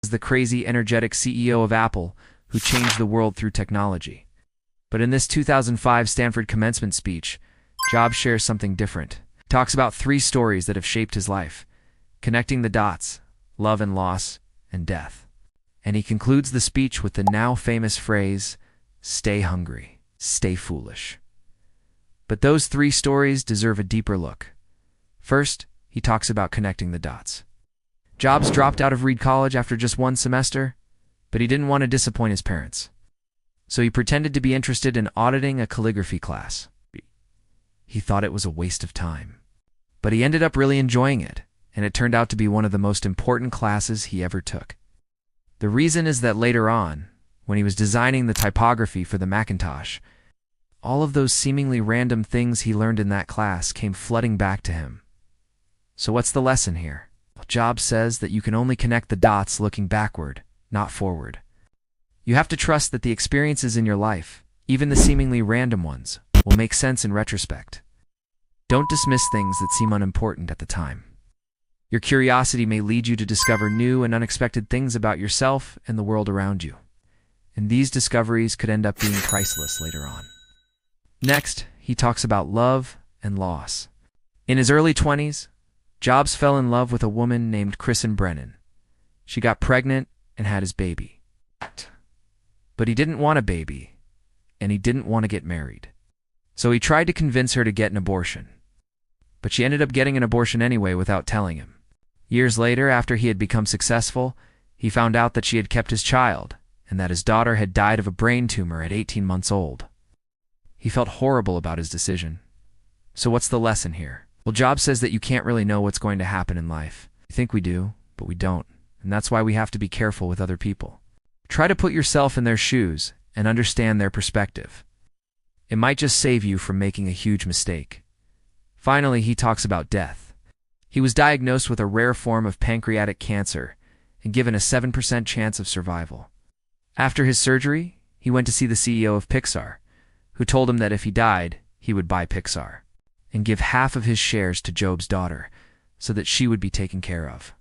the crazy, energetic CEO of Apple who changed the world through technology. But in this 2005 Stanford Commencement speech, Jobs shares something different. He talks about 3 stories that have shaped his life: connecting the dots, love and loss, and death. And he concludes the speech with the now famous phrase, "Stay hungry, stay foolish." But those 3 stories deserve a deeper look. First, he talks about connecting the dots. Jobs dropped out of Reed College after just 1 semester, but he didn't want to disappoint his parents. So he pretended to be interested in auditing a calligraphy class. He thought it was a waste of time. But he ended up really enjoying it, and it turned out to be one of the most important classes he ever took. The reason is that later on, when he was designing the typography for the Macintosh, all of those seemingly random things he learned in that class came flooding back to him. So what's the lesson here? Jobs says that you can only connect the dots looking backward, not forward. You have to trust that the experiences in your life, even the seemingly random ones, will make sense in retrospect. Don't dismiss things that seem unimportant at the time. Your curiosity may lead you to discover new and unexpected things about yourself and the world around you. And these discoveries could end up being priceless later on. Next, he talks about love and loss. In his early 20s, Jobs fell in love with a woman named Kristen Brennan. She got pregnant and had his baby. But he didn't want a baby, and he didn't want to get married. So he tried to convince her to get an abortion. But she ended up getting an abortion anyway without telling him. Years later, after he had become successful, he found out that she had kept his child, and that his daughter had died of a brain tumor at 18 months old. He felt horrible about his decision. So what's the lesson here? Well, Jobs says that you can't really know what's going to happen in life. We think we do, but we don't. And that's why we have to be careful with other people. Try to put yourself in their shoes and understand their perspective. It might just save you from making a huge mistake. Finally, he talks about death. He was diagnosed with a rare form of pancreatic cancer and given a 7% chance of survival. After his surgery, he went to see the CEO of Pixar, who told him that if he died, he would buy Pixar and give half of his shares to Jobs' daughter so that she would be taken care of.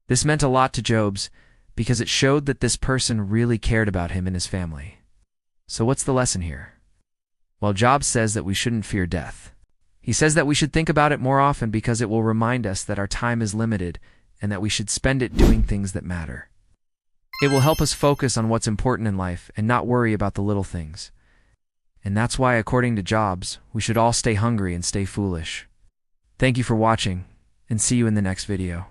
This meant a lot to Jobs because it showed that this person really cared about him and his family. So what's the lesson here? Well, Jobs says that we shouldn't fear death. He says that we should think about it more often because it will remind us that our time is limited and that we should spend it doing things that matter. It will help us focus on what's important in life and not worry about the little things. And that's why, according to Jobs, we should all stay hungry and stay foolish. Thank you for watching, and see you in the next video.